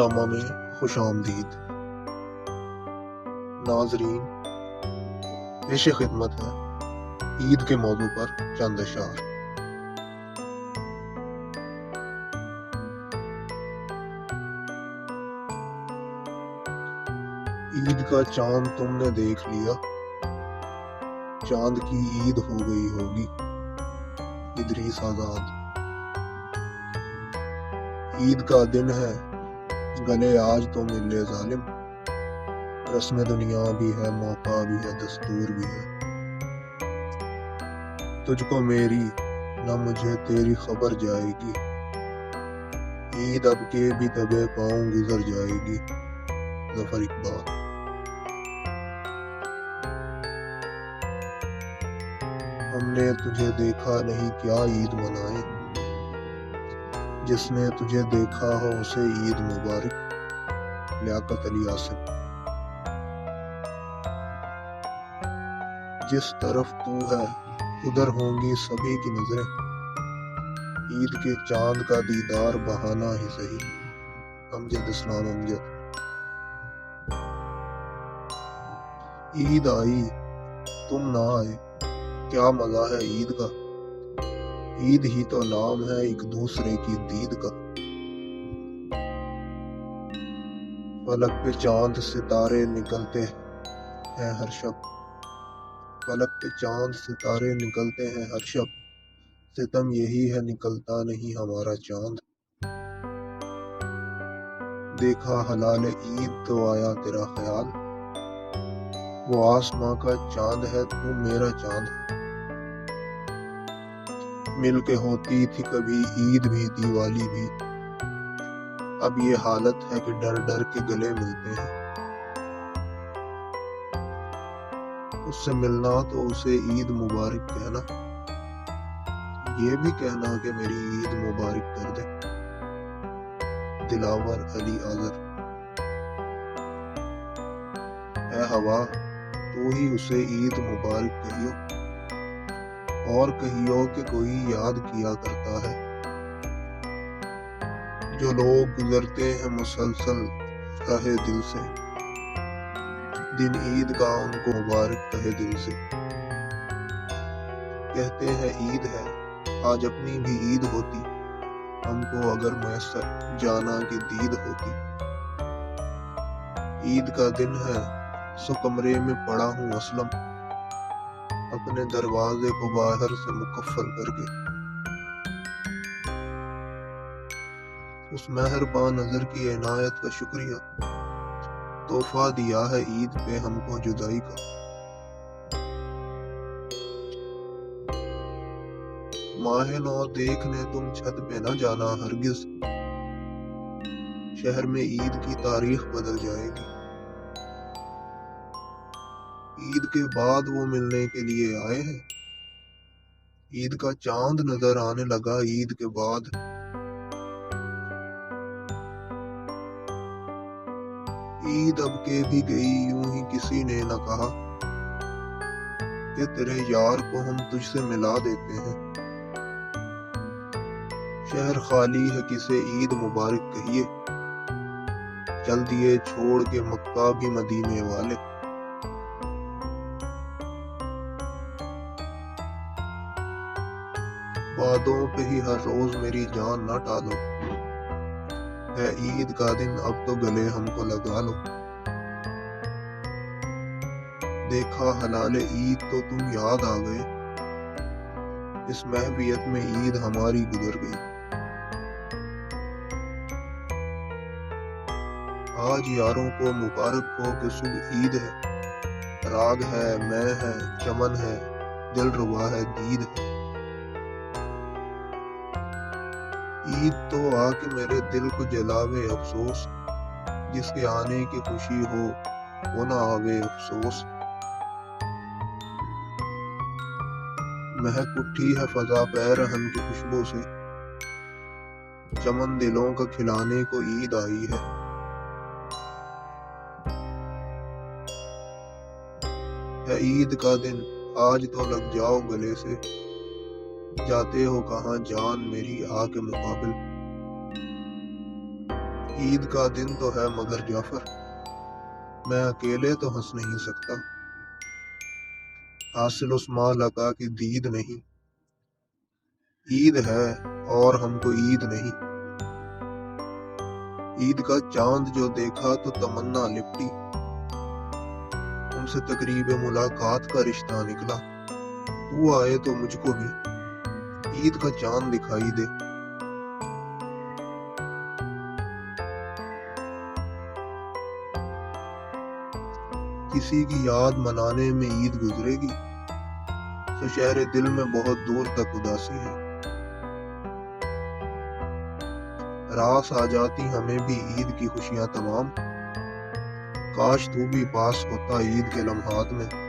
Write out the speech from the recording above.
نامہ میں خوش آمدید۔ ناظرین، پیش خدمت ہے عید کے موضوع پر چند اشعار۔ عید کا چاند تم نے دیکھ لیا، چاند کی عید ہو گئی ہوگی ادریس آزاد۔ عید کا دن ہے گلے آج تو ملے ظالم، رسم دنیا بھی ہے، موقع بھی ہے، دستور بھی ہے۔ تجھ کو میری نہ مجھے تیری خبر جائے گی، عید اب کے بھی دبے پاؤں گزر جائے گی۔ ظفر اقبال۔ ہم نے تجھے دیکھا نہیں کیا عید منائے، جس نے تجھے دیکھا ہو اسے عید مبارک۔ لیاقت علی عاصم۔ جس طرف تو ہے ادھر ہوں گی سبھی کی نظریں، عید کے چاند کا دیدار بہانہ ہی صحیح۔ امجد اسلام امجد۔ عید آئی تم نہ آئے، کیا مزہ ہے عید کا، عید ہی تو نام ہے ایک دوسرے کی دید کا۔ فلک پہ چاند ستارے نکلتے ہیں ہر شب، فلک پہ چاند ستارے نکلتے ہیں ہر شب، ستم یہی ہے نکلتا نہیں ہمارا چاند۔ دیکھا ہلال عید تو آیا تیرا خیال، وہ آسماں کا چاند ہے تو میرا چاند ہے۔ مل کے ہوتی تھی کبھی عید بھی دیوالی بھی، اب یہ حالت ہے کہ ڈر ڈر کے گلے ملتے ہیں۔ اس سے ملنا تو اسے عید مبارک کہنا، یہ بھی کہنا کہ میری عید مبارک کر دے۔ دلاور علی اظہر۔ اے ہوا تو ہی اسے عید مبارک کہیو، اور کہیو کہ کوئی یاد کیا کرتا ہے۔ جو لوگ گزرتے ہیں مسلسل راہ دل سے، دن عید کا ان کو مبارک کہے دل سے۔ کہتے ہیں عید ہے، آج اپنی بھی عید ہوتی، ہم کو اگر میسر جانا کی دید ہوتی۔ عید کا دن ہے سو کمرے میں پڑا ہوں اسلم، اپنے دروازے کو باہر سے مقفل کر کے۔ اس مہربان نظر کی عنایت کا شکریہ، تحفہ دیا ہے عید پہ ہم کو جدائی کا۔ ماہ نو دیکھنے تم چھت پہ نہ جانا ہرگز، شہر میں عید کی تاریخ بدل جائے گی۔ عید کے بعد وہ ملنے کے لیے آئے ہیں، عید کا چاند نظر آنے لگا عید کے بعد۔ عید اب کے بھی گئی یوں ہی کسی نے نہ کہا، کہ تیرے یار کو ہم تجھ سے ملا دیتے ہیں۔ شہر خالی ہے کسے عید مبارک کہیے، چل دیے چھوڑ کے مکہ بھی مدینے والے۔ وعدوں پہ ہی ہر روز میری جان نہ ٹالو، ہے عید کا دن اب تو گلے ہم کو لگا لو۔ دیکھا ہلال عید تو تم یاد آ گئے، اس محویت میں عید ہماری گزر گئی۔ آج یاروں کو مبارک ہو کہ صبح عید ہے، راگ ہے، میں ہے، چمن ہے، دل ربا ہے، دید ہے۔ عید تو آ کے میرے دل کو جلاوے افسوس، جس کے آنے کی خوشی ہو وہ نہ آوے افسوس۔ مہک اٹھی ہے فضا پہ رہن کی خوشبو سے، چمن دلوں کا کھلانے کو عید آئی ہے۔ ہے عید کا دن آج تو لگ جاؤ گلے سے، جاتے ہو کہاں جان میری آ کے مقابل۔ عید کا دن تو ہے مگر جعفر، میں اکیلے تو ہنس نہیں سکتا۔ حاصل اس مالکا کی دید نہیں، عید ہے اور ہم کو عید نہیں۔ عید کا چاند جو دیکھا تو تمنا لپٹی، تم سے تقریب ملاقات کا رشتہ نکلا۔ تو آئے تو مجھ کو بھی عید کا چاند دکھائی دے۔ کسی کی یاد منانے میں عید گزرے گی تو شہر دل میں بہت دور تک اداسی ہے۔ راس آ جاتی ہمیں بھی عید کی خوشیاں تمام، کاش تو بھی پاس ہوتا عید کے لمحات میں۔